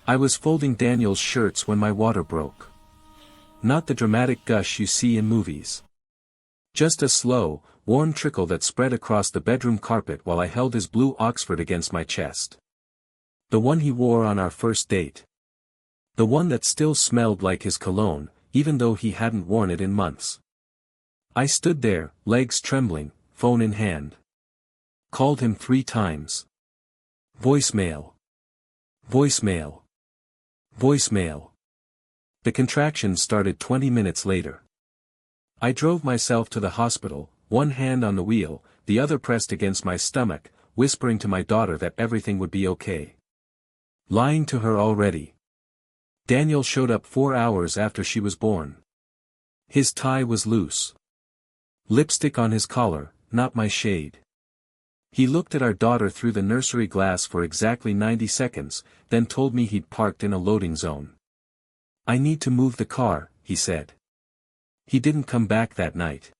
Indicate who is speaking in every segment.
Speaker 1: I was folding Daniel's shirts when my water broke. Not the dramatic gush you see in movies. Just a slow, warm trickle that spread across the bedroom carpet while I held his blue Oxford against my chest. The one he wore on our first date. The one that still smelled like his cologne, even though he hadn't worn it in months. I stood there, legs trembling, phone in hand. Called him 3 times. Voicemail. Voicemail. Voicemail. The contractions started 20 minutes later. I drove myself to the hospital, one hand on the wheel, the other pressed against my stomach, whispering to my daughter that everything would be okay. Lying to her already. Daniel showed up 4 hours after she was born. His tie was loose. Lipstick on his collar, not my shade. He looked at our daughter through the nursery glass for exactly 90 seconds, then told me he'd parked in a loading zone. I need to move the car, he said. He didn't come back that night.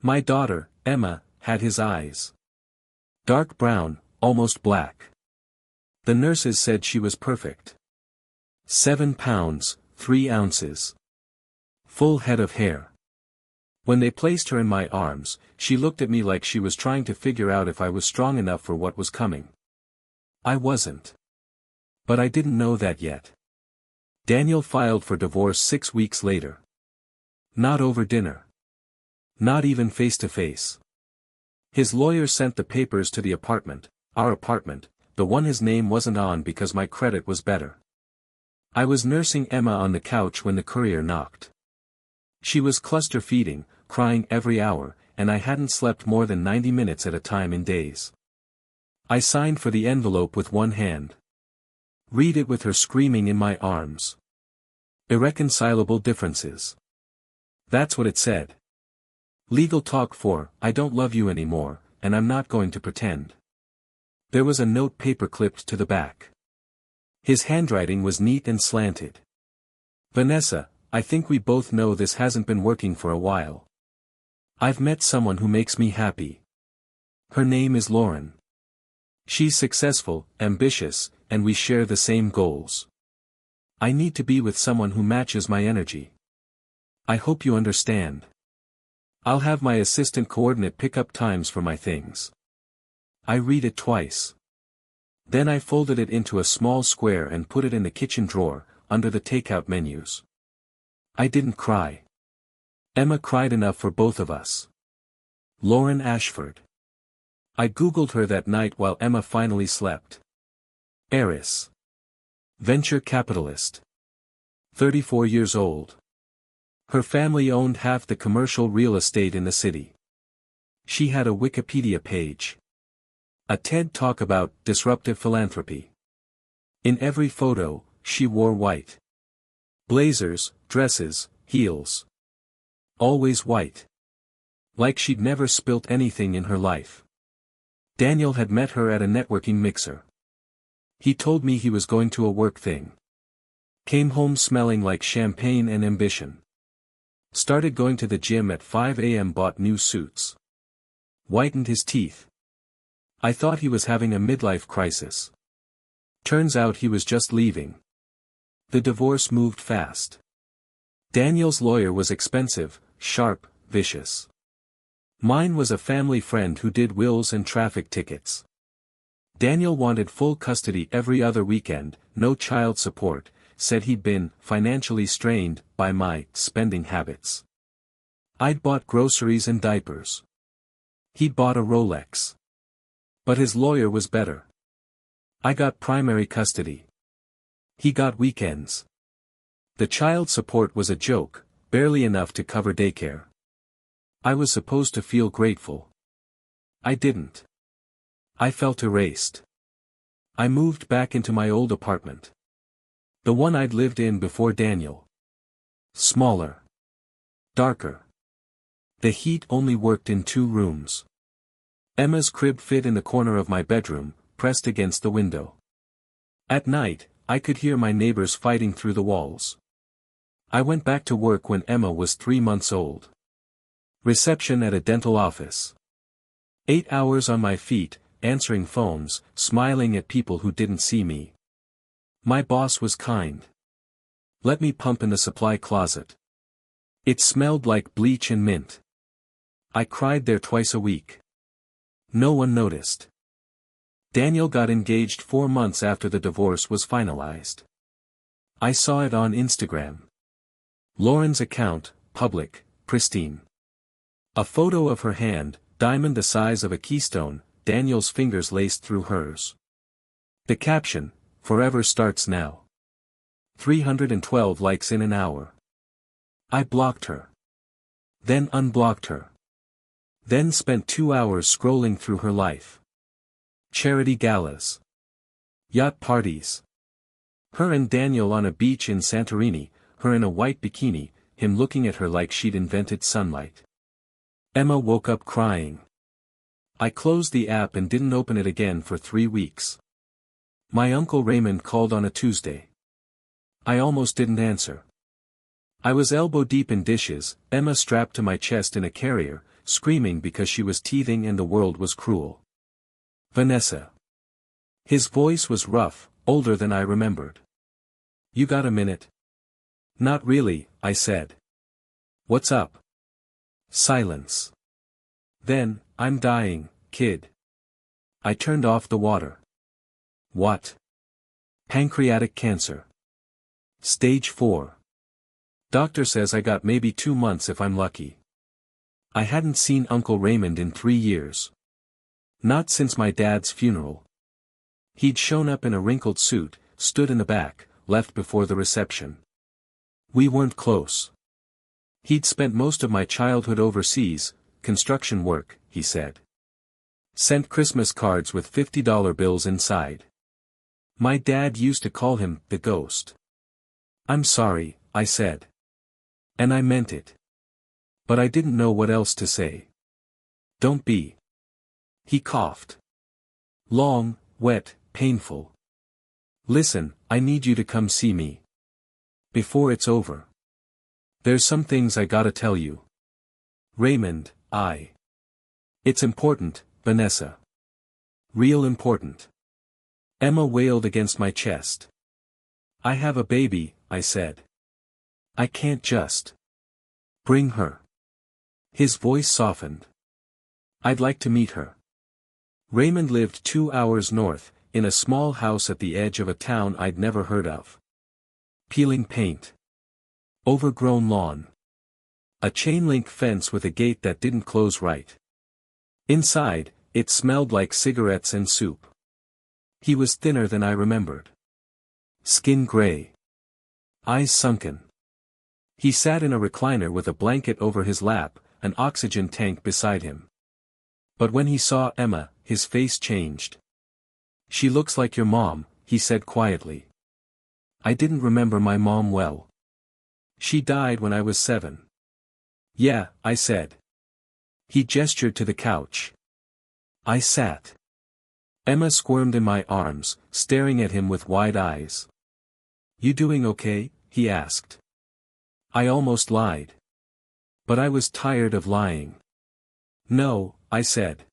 Speaker 1: My daughter, Emma, had his eyes. Dark brown, almost black. The nurses said she was perfect. 7 pounds, 3 ounces. Full head of hair. When they placed her in my arms, she looked at me like she was trying to figure out if I was strong enough for what was coming. I wasn't. But I didn't know that yet. Daniel filed for divorce 6 weeks later. Not over dinner. Not even face to face. His lawyer sent the papers to the apartment, our apartment, the one his name wasn't on because my credit was better. I was nursing Emma on the couch when the courier knocked. She was cluster feeding, crying every hour, and I hadn't slept more than 90 minutes at a time in days. I signed for the envelope with one hand. Read it with her screaming in my arms. Irreconcilable differences. That's what it said. Legal talk for, I don't love you anymore, and I'm not going to pretend. There was a note paper clipped to the back. His handwriting was neat and slanted. Vanessa, I think we both know this hasn't been working for a while. I've met someone who makes me happy. Her name is Lauren. She's successful, ambitious, and we share the same goals. I need to be with someone who matches my energy. I hope you understand. I'll have my assistant coordinate pick up times for my things. I read it twice. Then I folded it into a small square and put it in the kitchen drawer, under the takeout menus. I didn't cry. Emma cried enough for both of us. Lauren Ashford. I googled her that night while Emma finally slept. Heiress. Venture capitalist. 34 years old. Her family owned half the commercial real estate in the city. She had a Wikipedia page. A TED Talk about disruptive philanthropy. In every photo, she wore white. Blazers, dresses, heels. Always white. Like she'd never spilt anything in her life. Daniel had met her at a networking mixer. He told me he was going to a work thing. Came home smelling like champagne and ambition. Started going to the gym at 5 a.m. Bought new suits. Whitened his teeth. I thought he was having a midlife crisis. Turns out he was just leaving. The divorce moved fast. Daniel's lawyer was expensive, sharp, vicious. Mine was a family friend who did wills and traffic tickets. Daniel wanted full custody every other weekend, no child support, said he'd been financially strained by my spending habits. I'd bought groceries and diapers. He'd bought a Rolex. But his lawyer was better. I got primary custody. He got weekends. The child support was a joke, barely enough to cover daycare. I was supposed to feel grateful. I didn't. I felt erased. I moved back into my old apartment. The one I'd lived in before Daniel. Smaller. Darker. The heat only worked in 2 rooms. Emma's crib fit in the corner of my bedroom, pressed against the window. At night, I could hear my neighbors fighting through the walls. I went back to work when Emma was 3 months old. Reception at a dental office. 8 hours on my feet, answering phones, smiling at people who didn't see me. My boss was kind. Let me pump in the supply closet. It smelled like bleach and mint. I cried there twice a week. No one noticed. Daniel got engaged 4 months after the divorce was finalized. I saw it on Instagram. Lauren's account, public, pristine. A photo of her hand, diamond the size of a keystone, Daniel's fingers laced through hers. The caption, "Forever starts now." 312 likes in an hour. I blocked her. Then unblocked her. Then spent 2 hours scrolling through her life. Charity galas. Yacht parties. Her and Daniel on a beach in Santorini, her in a white bikini, him looking at her like she'd invented sunlight. Emma woke up crying. I closed the app and didn't open it again for 3 weeks. My Uncle Raymond called on a Tuesday. I almost didn't answer. I was elbow deep in dishes, Emma strapped to my chest in a carrier, screaming because she was teething and the world was cruel. Vanessa. His voice was rough, older than I remembered. You got a minute? Not really, I said. What's up? Silence. Then, I'm dying, kid. I turned off the water. What? Pancreatic cancer. Stage 4. Doctor says I got maybe 2 months if I'm lucky. I hadn't seen Uncle Raymond in 3 years. Not since my dad's funeral. He'd shown up in a wrinkled suit, stood in the back, left before the reception. We weren't close. He'd spent most of my childhood overseas, construction work, he said. Sent Christmas cards with $50 bills inside. My dad used to call him the ghost. I'm sorry, I said. And I meant it. But I didn't know what else to say. Don't be. He coughed. Long, wet, painful. Listen, I need you to come see me. Before it's over. There's some things I gotta tell you. Raymond, It's important, Vanessa. Real important. Emma wailed against my chest. I have a baby, I said. I can't just. Bring her. His voice softened. I'd like to meet her. Raymond lived 2 hours north, in a small house at the edge of a town I'd never heard of. Peeling paint. Overgrown lawn. A chain-link fence with a gate that didn't close right. Inside, it smelled like cigarettes and soup. He was thinner than I remembered. Skin gray. Eyes sunken. He sat in a recliner with a blanket over his lap, an oxygen tank beside him. But when he saw Emma, his face changed. She looks like your mom, he said quietly. I didn't remember my mom well. She died when I was 7. Yeah, I said. He gestured to the couch. I sat. Emma squirmed in my arms, staring at him with wide eyes. You doing okay? He asked. I almost lied. But I was tired of lying. No, I said.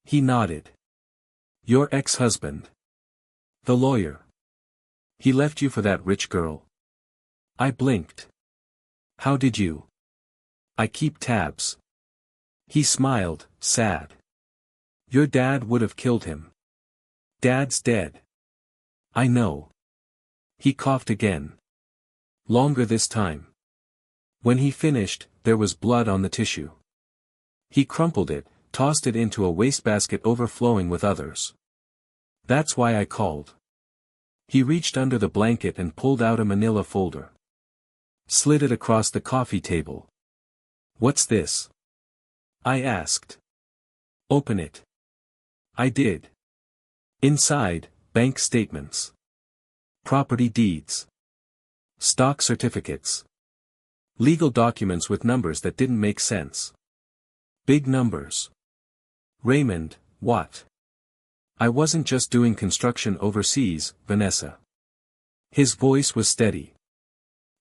Speaker 1: He nodded. Your ex-husband. The lawyer. He left you for that rich girl. I blinked. How did you? I keep tabs. He smiled, sad. Your dad would have killed him. Dad's dead. I know. He coughed again. Longer this time. When he finished, there was blood on the tissue. He crumpled it, tossed it into a wastebasket overflowing with others. That's why I called. He reached under the blanket and pulled out a manila folder. Slid it across the coffee table. What's this? I asked. Open it. I did. Inside, bank statements. Property deeds. Stock certificates. Legal documents with numbers that didn't make sense. Big numbers. Raymond, what? I wasn't just doing construction overseas, Vanessa. His voice was steady.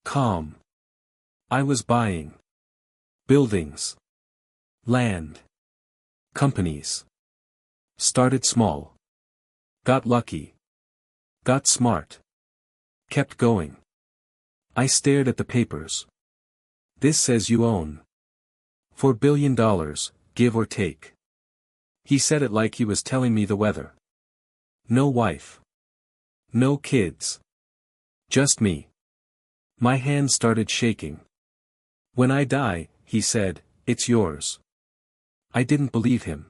Speaker 1: Calm. I was buying. Buildings. Land. Companies. Started small. Got lucky. Got smart. Kept going. I stared at the papers. This says you own $4 billion, give or take. He said it like he was telling me the weather. No wife. No kids. Just me. My hands started shaking. When I die, he said, it's yours. I didn't believe him.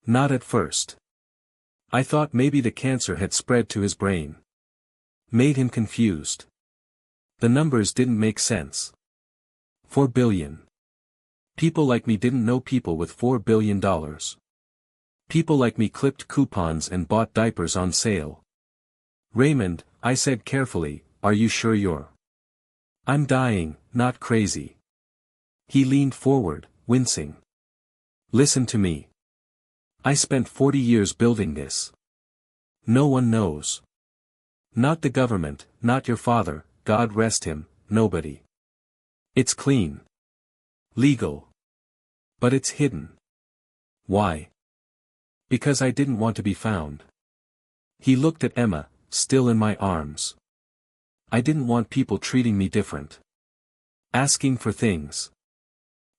Speaker 1: Not at first. I thought maybe the cancer had spread to his brain. Made him confused. The numbers didn't make sense. 4 billion. People like me didn't know people with $4 billion. People like me clipped coupons and bought diapers on sale. Raymond, I said carefully, are you sure you're? I'm dying, not crazy. He leaned forward, wincing. Listen to me. I spent 40 years building this. No one knows. Not the government, not your father, God rest him, nobody. It's clean. Legal. But it's hidden. Why? Because I didn't want to be found. He looked at Emma, still in my arms. I didn't want people treating me different. Asking for things.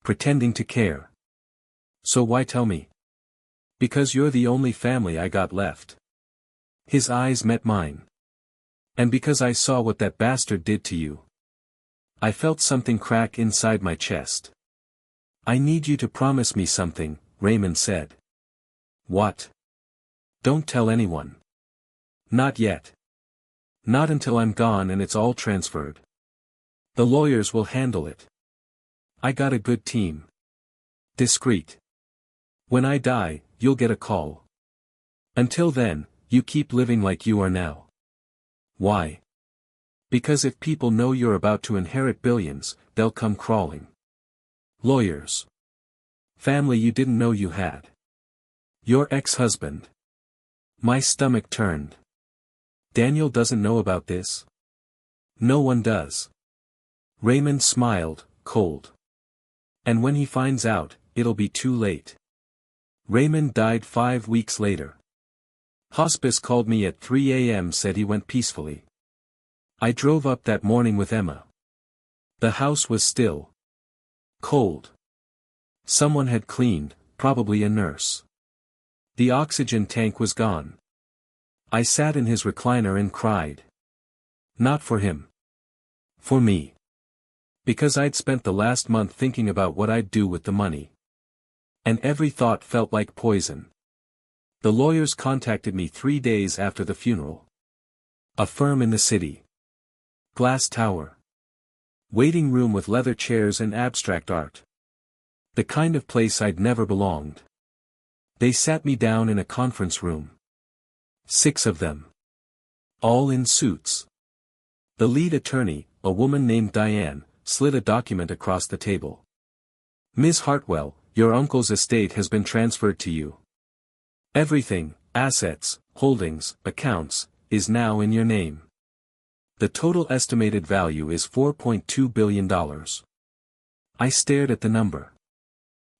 Speaker 1: Pretending to care. So why tell me? Because you're the only family I got left. His eyes met mine. And because I saw what that bastard did to you. I felt something crack inside my chest. I need you to promise me something, Raymond said. What? Don't tell anyone. Not yet. Not until I'm gone and it's all transferred. The lawyers will handle it. I got a good team. Discreet. When I die, you'll get a call. Until then, you keep living like you are now. Why? Because if people know you're about to inherit billions, they'll come crawling. Lawyers. Family you didn't know you had. Your ex-husband. My stomach turned. Daniel doesn't know about this? No one does. Raymond smiled, cold. And when he finds out, it'll be too late. Raymond died 5 weeks later. Hospice called me at 3 a.m. said he went peacefully. I drove up that morning with Emma. The house was still. Cold. Someone had cleaned, probably a nurse. The oxygen tank was gone. I sat in his recliner and cried. Not for him. For me. Because I'd spent the last month thinking about what I'd do with the money. And every thought felt like poison. The lawyers contacted me 3 days after the funeral. A firm in the city. Glass tower. Waiting room with leather chairs and abstract art. The kind of place I'd never belonged. They sat me down in a conference room. 6 of them. All in suits. The lead attorney, a woman named Diane, slid a document across the table. Ms. Hartwell, your uncle's estate has been transferred to you. Everything, assets, holdings, accounts, is now in your name. The total estimated value is $4.2 billion. I stared at the number.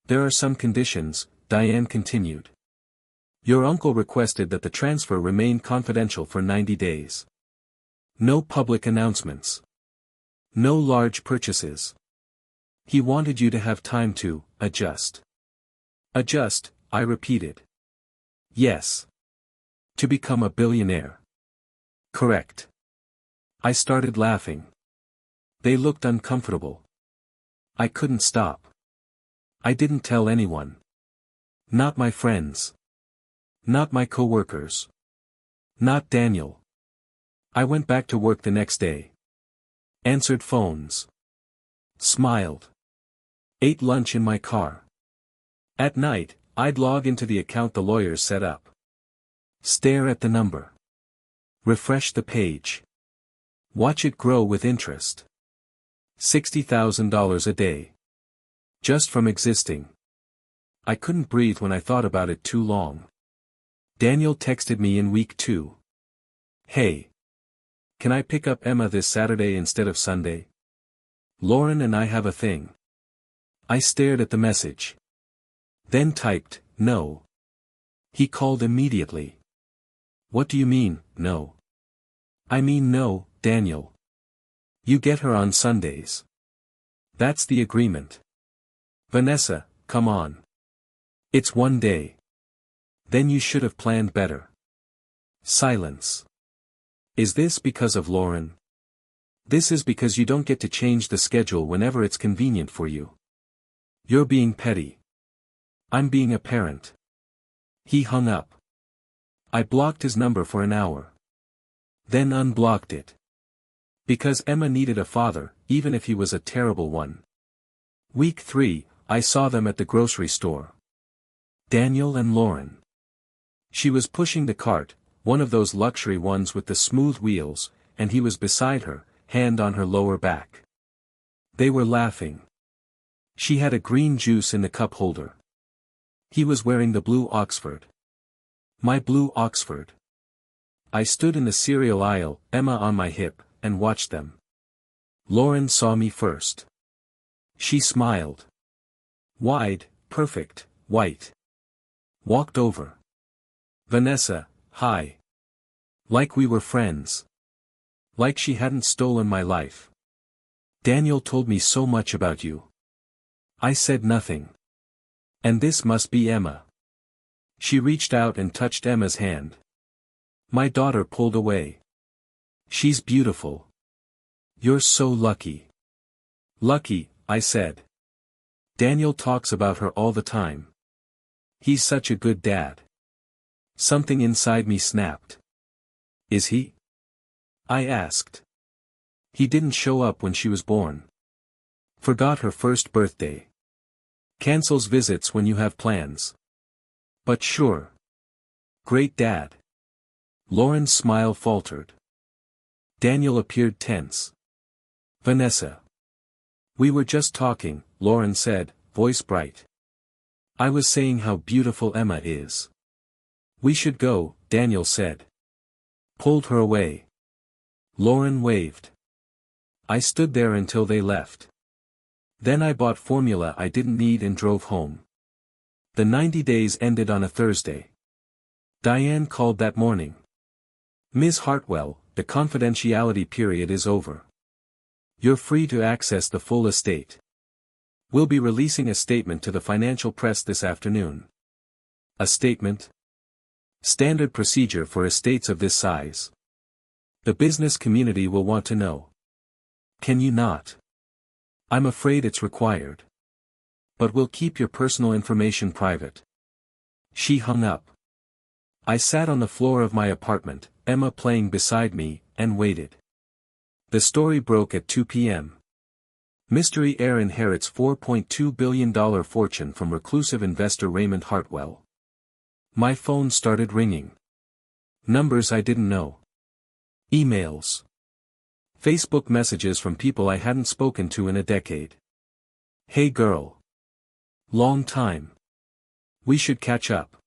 Speaker 1: There are some conditions, Diane continued. Your uncle requested that the transfer remain confidential for 90 days. No public announcements. No large purchases. He wanted you to have time to adjust. Adjust, I repeated. Yes. To become a billionaire. Correct. I started laughing. They looked uncomfortable. I couldn't stop. I didn't tell anyone. Not my friends. Not my coworkers. Not Daniel. I went back to work the next day. Answered phones. Smiled. Ate lunch in my car. At night, I'd log into the account the lawyers set up. Stare at the number. Refresh the page. Watch it grow with interest. $60,000 a day. Just from existing. I couldn't breathe when I thought about it too long. Daniel texted me in week 2. Hey. Can I pick up Emma this Saturday instead of Sunday? Lauren and I have a thing. I stared at the message. Then typed, no. He called immediately. What do you mean, no? I mean no, Daniel. You get her on Sundays. That's the agreement. Vanessa, come on. It's one day. Then you should have planned better. Silence. Is this because of Lauren? This is because you don't get to change the schedule whenever it's convenient for you. You're being petty. I'm being a parent. He hung up. I blocked his number for an hour. Then unblocked it. Because Emma needed a father, even if he was a terrible one. Week 3, I saw them at the grocery store. Daniel and Lauren. She was pushing the cart, one of those luxury ones with the smooth wheels, and he was beside her, hand on her lower back. They were laughing. She had a green juice in the cup holder. He was wearing the blue Oxford. My blue Oxford. I stood in the cereal aisle, Emma on my hip, and watched them. Lauren saw me first. She smiled. Wide, perfect, white. Walked over. Vanessa, hi. Like we were friends. Like she hadn't stolen my life. Daniel told me so much about you. I said nothing. And this must be Emma. She reached out and touched Emma's hand. My daughter pulled away. She's beautiful. You're so lucky. Lucky, I said. Daniel talks about her all the time. He's such a good dad. Something inside me snapped. Is he? I asked. He didn't show up when she was born. Forgot her first birthday. Cancels visits when you have plans. But sure. Great dad. Lauren's smile faltered. Daniel appeared tense. Vanessa. We were just talking, Lauren said, voice bright. I was saying how beautiful Emma is. We should go, Daniel said. Pulled her away. Lauren waved. I stood there until they left. Then I bought formula I didn't need and drove home. The 90 days ended on a Thursday. Diane called that morning. Ms. Hartwell, the confidentiality period is over. You're free to access the full estate. We'll be releasing a statement to the financial press this afternoon. A statement? Standard procedure for estates of this size. The business community will want to know. Can you not? I'm afraid it's required. But we'll keep your personal information private. She hung up. I sat on the floor of my apartment, Emma playing beside me, and waited. The story broke at 2 p.m. Mystery heir inherits $4.2 billion fortune from reclusive investor Raymond Hartwell. My phone started ringing. Numbers I didn't know. Emails. Facebook messages from people I hadn't spoken to in a decade. Hey girl. Long time. We should catch up.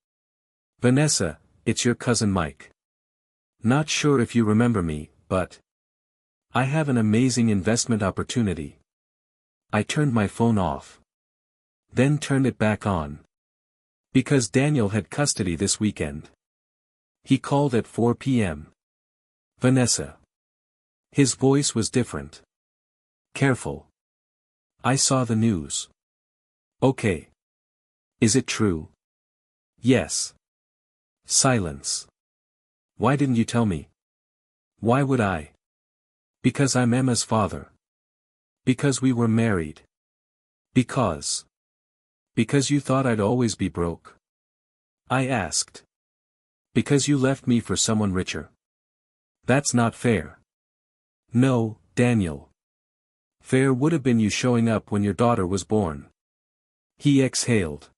Speaker 1: Vanessa, it's your cousin Mike. Not sure if you remember me, but I have an amazing investment opportunity. I turned my phone off. Then turned it back on. Because Daniel had custody this weekend. He called at 4 p.m. Vanessa. His voice was different. Careful. I saw the news. Okay. Is it true? Yes. Silence. Why didn't you tell me? Why would I? Because I'm Emma's father. Because we were married. Because you thought I'd always be broke. I asked. Because you left me for someone richer. That's not fair. No, Daniel. Fair would have been you showing up when your daughter was born. He exhaled.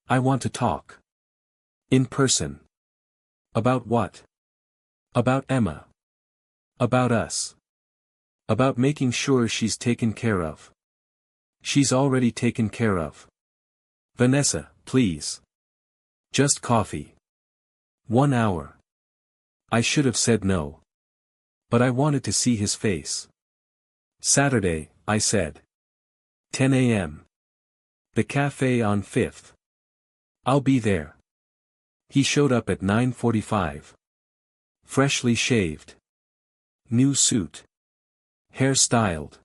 Speaker 1: I want to talk. In person. About what? About Emma. About us. About making sure she's taken care of. She's already taken care of. Vanessa, please. Just coffee. 1 hour. I should have said no. But I wanted to see his face. Saturday, I said. 10 a.m. The cafe on 5th. I'll be there. He showed up at 9:45. Freshly shaved. New suit. Hair styled.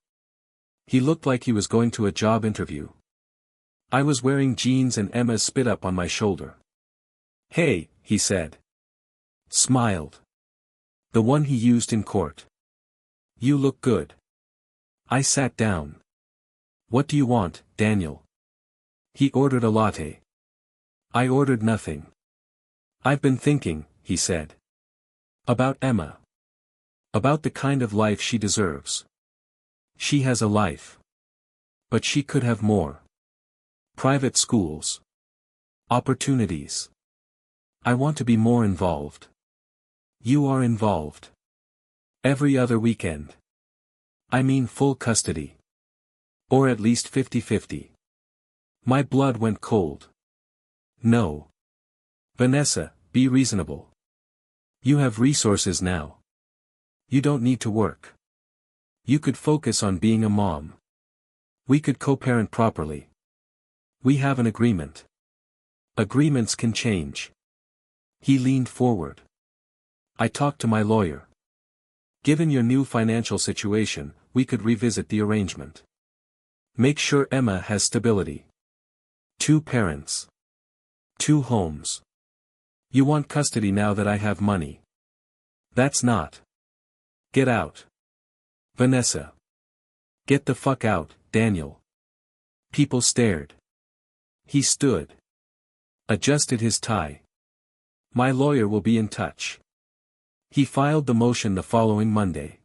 Speaker 1: He looked like he was going to a job interview. I was wearing jeans and Emma spit up on my shoulder. "Hey," he said. Smiled. The one he used in court. "You look good." I sat down. "What do you want, Daniel?" He ordered a latte. I ordered nothing. "I've been thinking," he said. "About Emma. About the kind of life she deserves. She has a life. But she could have more. Private schools. Opportunities. I want to be more involved. You are involved. Every other weekend. I mean full custody. Or at least 50-50. My blood went cold. No. Vanessa, be reasonable. You have resources now. You don't need to work. You could focus on being a mom. We could co-parent properly. We have an agreement. Agreements can change." He leaned forward. "I talked to my lawyer. Given your new financial situation, we could revisit the arrangement. Make sure Emma has stability. 2 parents. 2 homes. You want custody now that I have money. That's not. Get out. Vanessa. Get the fuck out, Daniel." People stared. He stood. Adjusted his tie. "My lawyer will be in touch." He filed the motion the following Monday.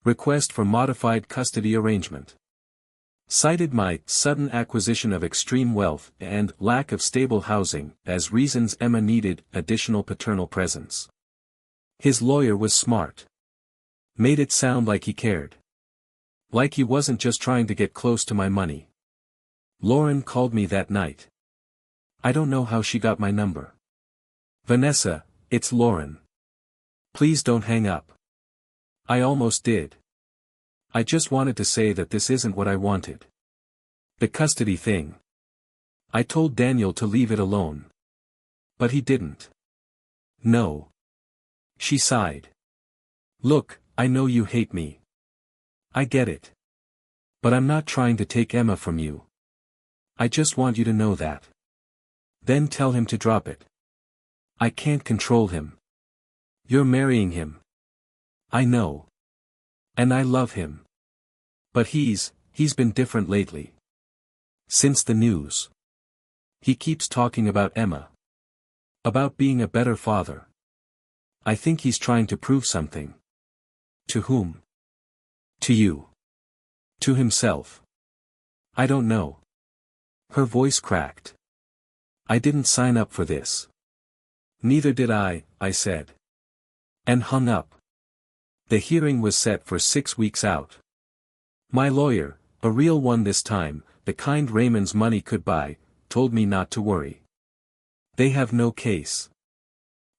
Speaker 1: Request for modified custody arrangement. Cited my sudden acquisition of extreme wealth and lack of stable housing as reasons Emma needed additional paternal presence. His lawyer was smart. Made it sound like he cared. Like he wasn't just trying to get close to my money. Lauren called me that night. I don't know how she got my number. "Vanessa, it's Lauren. Please don't hang up." I almost did. I just wanted to say that this isn't what I wanted. The custody thing. I told Daniel to leave it alone. But he didn't. No. She sighed. "Look, I know you hate me. I get it. But I'm not trying to take Emma from you. I just want you to know that. Then tell him to drop it. I can't control him. You're marrying him. I know. And I love him. But he's been different lately. Since the news. He keeps talking about Emma. About being a better father. I think he's trying to prove something." "To whom?" "To you. To himself. I don't know." Her voice cracked. "I didn't sign up for this." "Neither did I said. And hung up. The hearing was set for 6 weeks out. My lawyer, a real one this time, the kind Raymond's money could buy, told me not to worry. They have no case.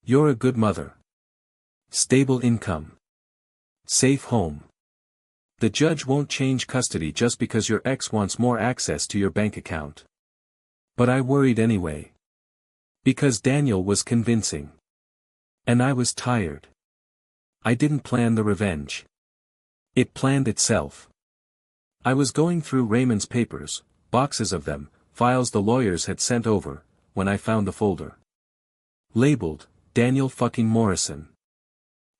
Speaker 1: You're a good mother. Stable income. Safe home. The judge won't change custody just because your ex wants more access to your bank account." But I worried anyway. Because Daniel was convincing. And I was tired. I didn't plan the revenge. It planned itself. I was going through Raymond's papers, boxes of them, files the lawyers had sent over, when I found the folder. Labeled, Daniel fucking Morrison.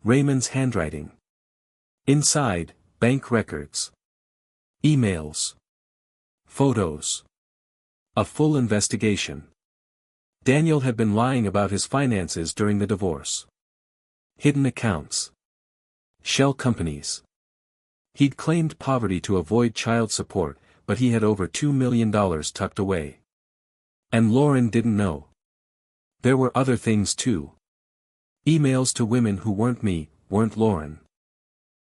Speaker 1: Raymond's handwriting. Inside, bank records. Emails. Photos. A full investigation. Daniel had been lying about his finances during the divorce. Hidden accounts. Shell companies. He'd claimed poverty to avoid child support, but he had over $2 million tucked away. And Lauren didn't know. There were other things too. Emails to women who weren't me, weren't Lauren.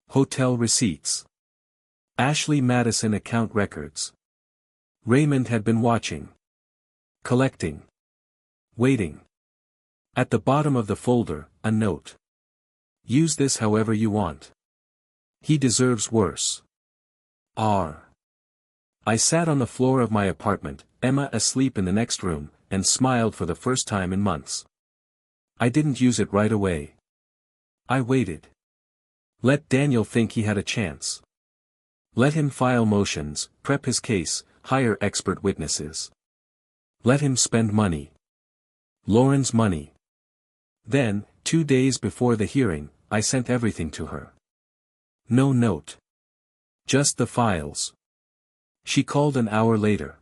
Speaker 1: Hotel receipts. Ashley Madison account records. Raymond had been watching. Collecting. Waiting. At the bottom of the folder, a note. Use this however you want. He deserves worse. R. I sat on the floor of my apartment, Emma asleep in the next room, and smiled for the first time in months. I didn't use it right away. I waited. Let Daniel think he had a chance. Let him file motions, prep his case, hire expert witnesses. Let him spend money. Lauren's money. Then, 2 days before the hearing, I sent everything to her. No note. Just the files. She called an hour later.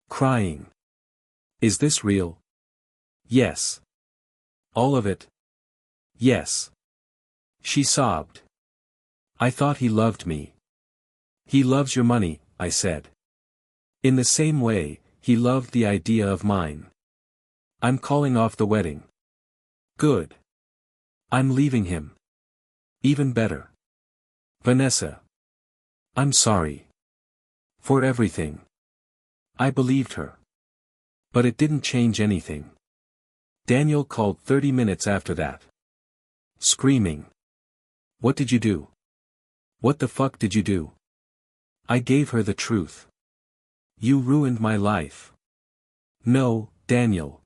Speaker 1: Crying. Is this real? Yes. All of it? Yes. She sobbed. I thought he loved me. He loves your money, I said. In the same way, he loved the idea of mine. I'm calling off the wedding. Good. I'm leaving him. Even better. Vanessa. I'm sorry. For everything. I believed her. But it didn't change anything. Daniel called 30 minutes after that. Screaming. What did you do? What the fuck did you do? I gave her the truth. You ruined my life. No, Daniel.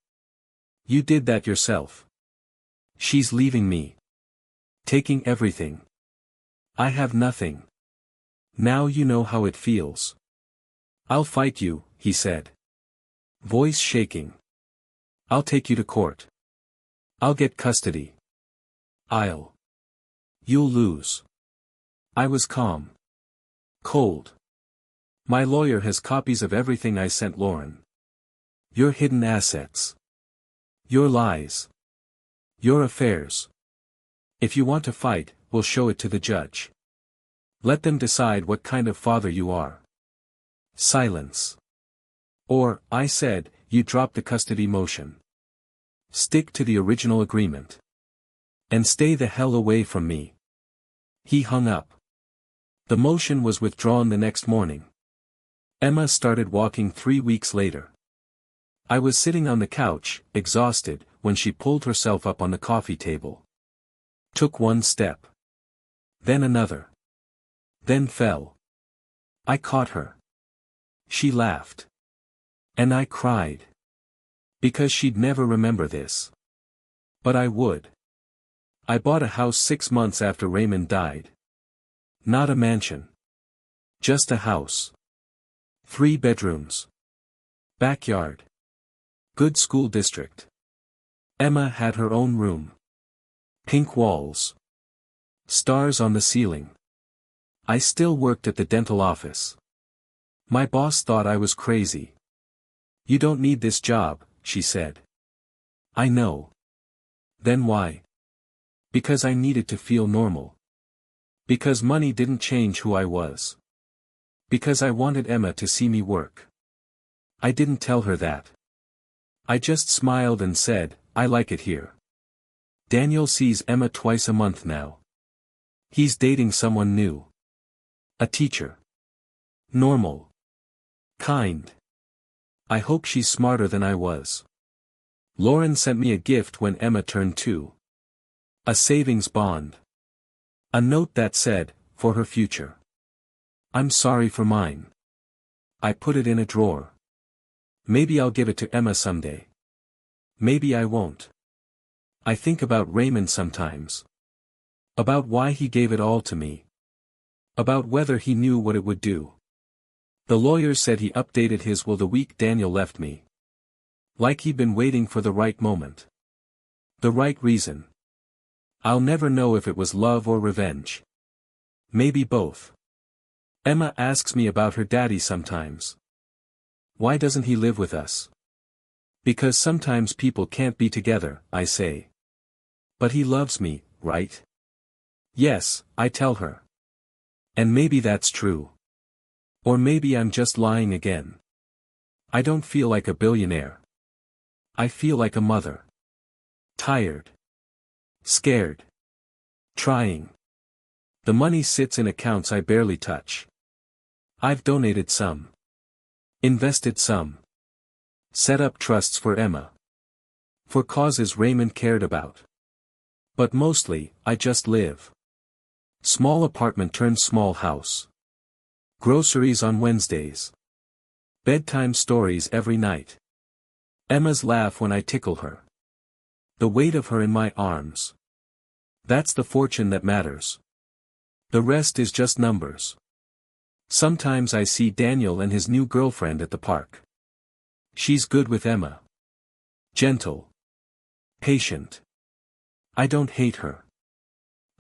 Speaker 1: You did that yourself. She's leaving me. Taking everything. I have nothing. Now you know how it feels. I'll fight you, he said. Voice shaking. I'll take you to court. I'll get custody. You'll lose. I was calm. Cold. My lawyer has copies of everything I sent Lauren. Your hidden assets. Your lies. Your affairs. If you want to fight, we'll show it to the judge. Let them decide what kind of father you are. Silence. Or, I said, you drop the custody motion. Stick to the original agreement. And stay the hell away from me. He hung up. The motion was withdrawn the next morning. Emma started walking 3 weeks later. I was sitting on the couch, exhausted, when she pulled herself up on the coffee table. Took one step. Then another. Then fell. I caught her. She laughed. And I cried. Because she'd never remember this. But I would. I bought a house 6 months after Raymond died. Not a mansion. Just a house. 3 bedrooms. Backyard. Good school district. Emma had her own room. Pink walls. Stars on the ceiling. I still worked at the dental office. My boss thought I was crazy. You don't need this job, she said. I know. Then why? Because I needed to feel normal. Because money didn't change who I was. Because I wanted Emma to see me work. I didn't tell her that. I just smiled and said, I like it here. Daniel sees Emma twice a month now. He's dating someone new. A teacher. Normal. Kind. I hope she's smarter than I was. Lauren sent me a gift when Emma turned 2. A savings bond. A note that said, for her future. I'm sorry for mine. I put it in a drawer. Maybe I'll give it to Emma someday. Maybe I won't. I think about Raymond sometimes. About why he gave it all to me. About whether he knew what it would do. The lawyer said he updated his will the week Daniel left me. Like he'd been waiting for the right moment. The right reason. I'll never know if it was love or revenge. Maybe both. Emma asks me about her daddy sometimes. Why doesn't he live with us? Because sometimes people can't be together, I say. But he loves me, right? Yes, I tell her. And maybe that's true. Or maybe I'm just lying again. I don't feel like a billionaire. I feel like a mother. Tired. Scared. Trying. The money sits in accounts I barely touch. I've donated some. Invested some. Set up trusts for Emma. For causes Raymond cared about. But mostly, I just live. Small apartment turned small house. Groceries on Wednesdays. Bedtime stories every night. Emma's laugh when I tickle her. The weight of her in my arms. That's the fortune that matters. The rest is just numbers. Sometimes I see Daniel and his new girlfriend at the park. She's good with Emma. Gentle. Patient. I don't hate her.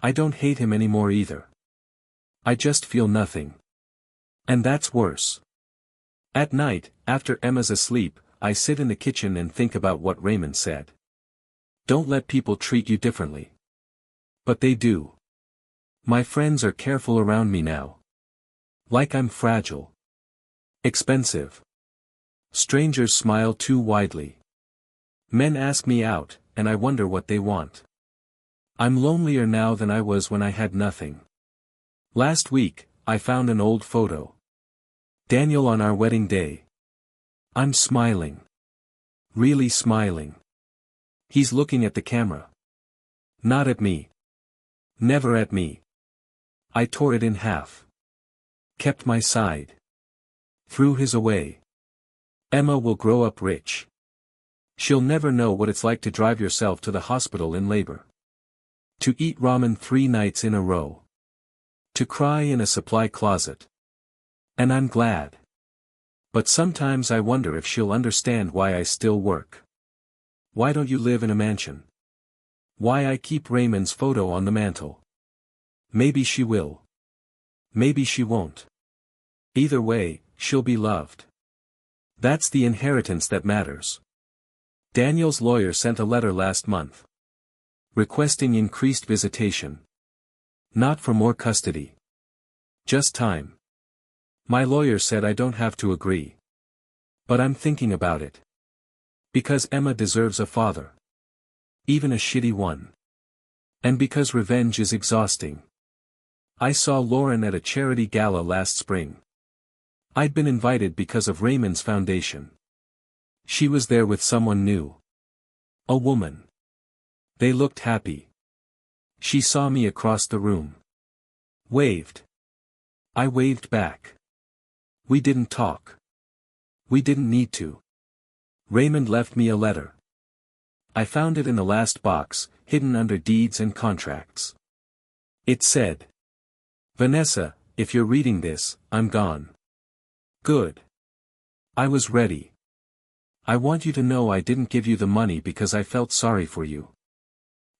Speaker 1: I don't hate him anymore either. I just feel nothing. And that's worse. At night, after Emma's asleep, I sit in the kitchen and think about what Raymond said. Don't let people treat you differently. But they do. My friends are careful around me now. Like I'm fragile. Expensive. Strangers smile too widely. Men ask me out, and I wonder what they want. I'm lonelier now than I was when I had nothing. Last week, I found an old photo. Daniel on our wedding day. I'm smiling. Really smiling. He's looking at the camera. Not at me. Never at me. I tore it in half. Kept my side. Threw his away. Emma will grow up rich. She'll never know what it's like to drive yourself to the hospital in labor. To eat ramen 3 nights in a row. To cry in a supply closet. And I'm glad. But sometimes I wonder if she'll understand why I still work. Why don't you live in a mansion? Why I keep Raymond's photo on the mantle. Maybe she will. Maybe she won't. Either way, she'll be loved. That's the inheritance that matters. Daniel's lawyer sent a letter last month. Requesting increased visitation. Not for more custody. Just time. My lawyer said I don't have to agree. But I'm thinking about it. Because Emma deserves a father. Even a shitty one. And because revenge is exhausting. I saw Lauren at a charity gala last spring. I'd been invited because of Raymond's foundation. She was there with someone new. A woman. They looked happy. She saw me across the room. Waved. I waved back. We didn't talk. We didn't need to. Raymond left me a letter. I found it in the last box, hidden under deeds and contracts. It said, Vanessa, if you're reading this, I'm gone. Good. I was ready. I want you to know I didn't give you the money because I felt sorry for you.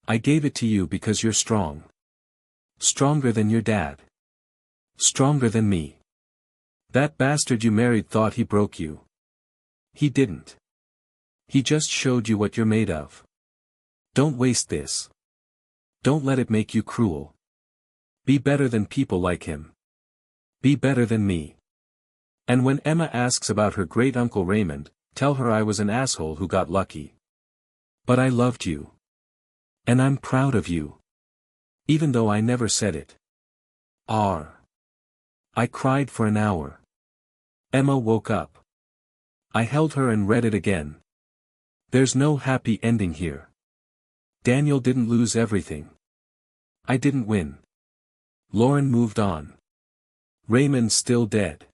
Speaker 1: I gave it to you because you're strong. Stronger than your dad. Stronger than me. That bastard you married thought he broke you. He didn't. He just showed you what you're made of. Don't waste this. Don't let it make you cruel. Be better than people like him. Be better than me. And when Emma asks about her great-uncle Raymond, tell her I was an asshole who got lucky. But I loved you. And I'm proud of you. Even though I never said it. I cried for an hour. Emma woke up. I held her and read it again. There's no happy ending here. Daniel didn't lose everything. I didn't win. Lauren moved on. Raymond's still dead.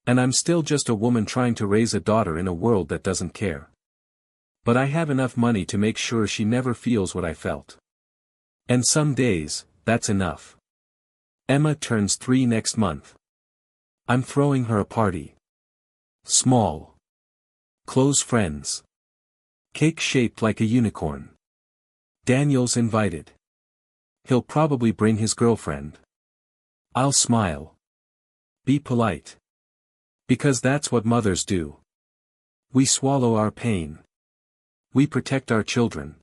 Speaker 1: And I'm still just a woman trying to raise a daughter in a world that doesn't care. But I have enough money to make sure she never feels what I felt. And some days, that's enough. Emma turns 3 next month. I'm throwing her a party. Small. Close friends. Cake shaped like a unicorn. Daniel's invited. He'll probably bring his girlfriend. I'll smile. Be polite. Because that's what mothers do. We swallow our pain. We protect our children.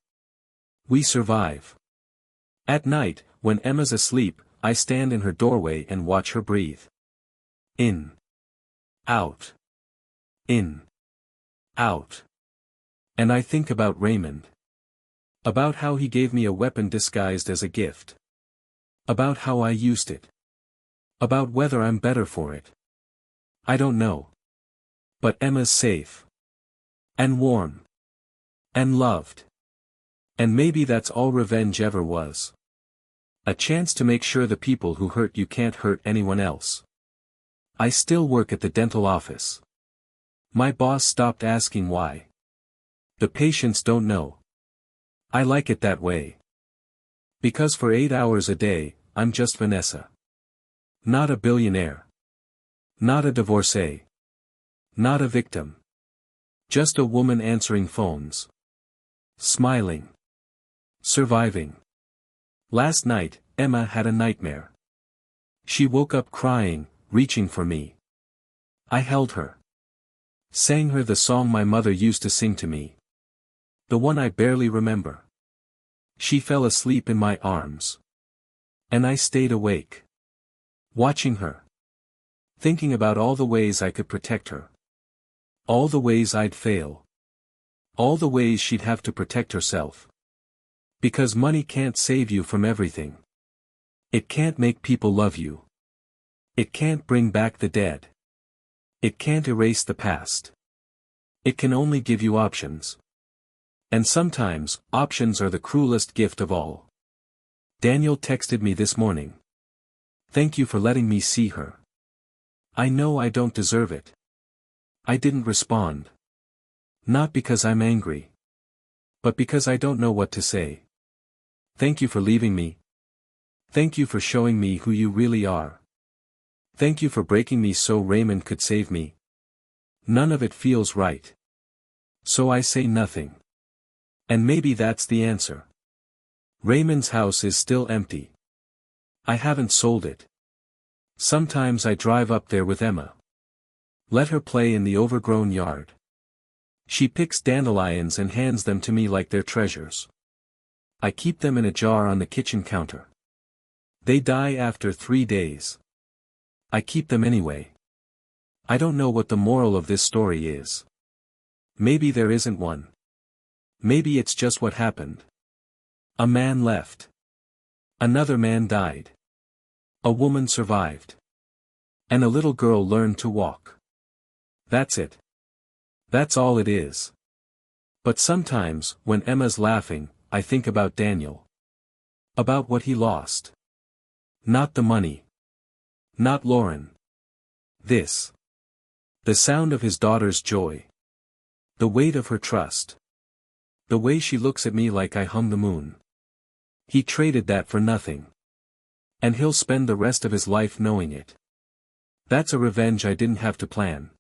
Speaker 1: We survive. At night, when Emma's asleep, I stand in her doorway and watch her breathe. In. Out. In. Out. And I think about Raymond. About how he gave me a weapon disguised as a gift. About how I used it. About whether I'm better for it. I don't know. But Emma's safe. And warm. And loved. And maybe that's all revenge ever was. A chance to make sure the people who hurt you can't hurt anyone else. I still work at the dental office. My boss stopped asking why. The patients don't know. I like it that way. Because for 8 hours a day, I'm just Vanessa. Not a billionaire. Not a divorcee. Not a victim. Just a woman answering phones. Smiling. Surviving. Last night, Emma had a nightmare. She woke up crying, reaching for me. I held her. Sang her the song my mother used to sing to me. The one I barely remember. She fell asleep in my arms. And I stayed awake. Watching her. Thinking about all the ways I could protect her. All the ways I'd fail. All the ways she'd have to protect herself. Because money can't save you from everything. It can't make people love you. It can't bring back the dead. It can't erase the past. It can only give you options. And sometimes, options are the cruelest gift of all. Daniel texted me this morning. Thank you for letting me see her. I know I don't deserve it. I didn't respond. Not because I'm angry. But because I don't know what to say. Thank you for leaving me. Thank you for showing me who you really are. Thank you for breaking me so Raymond could save me. None of it feels right. So I say nothing. And maybe that's the answer. Raymond's house is still empty. I haven't sold it. Sometimes I drive up there with Emma. Let her play in the overgrown yard. She picks dandelions and hands them to me like they're treasures. I keep them in a jar on the kitchen counter. They die after 3 days. I keep them anyway. I don't know what the moral of this story is. Maybe there isn't one. Maybe it's just what happened. A man left. Another man died. A woman survived. And a little girl learned to walk. That's it. That's all it is. But sometimes, when Emma's laughing, I think about Daniel. About what he lost. Not the money. Not Lauren. This. The sound of his daughter's joy. The weight of her trust. The way she looks at me like I hung the moon. He traded that for nothing. And he'll spend the rest of his life knowing it. That's a revenge I didn't have to plan.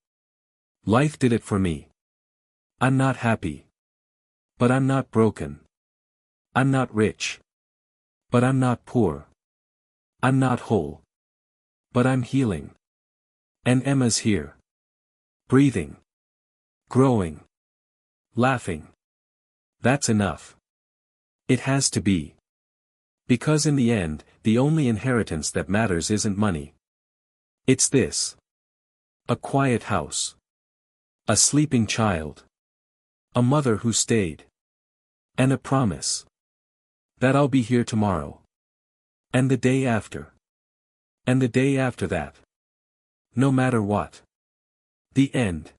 Speaker 1: Life did it for me. I'm not happy. But I'm not broken. I'm not rich. But I'm not poor. I'm not whole. But I'm healing. And Emma's here. Breathing. Growing. Laughing. That's enough. It has to be. Because in the end, the only inheritance that matters isn't money. It's this. A quiet house. A sleeping child. A mother who stayed. And a promise. That I'll be here tomorrow. And the day after. And the day after that. No matter what. The end.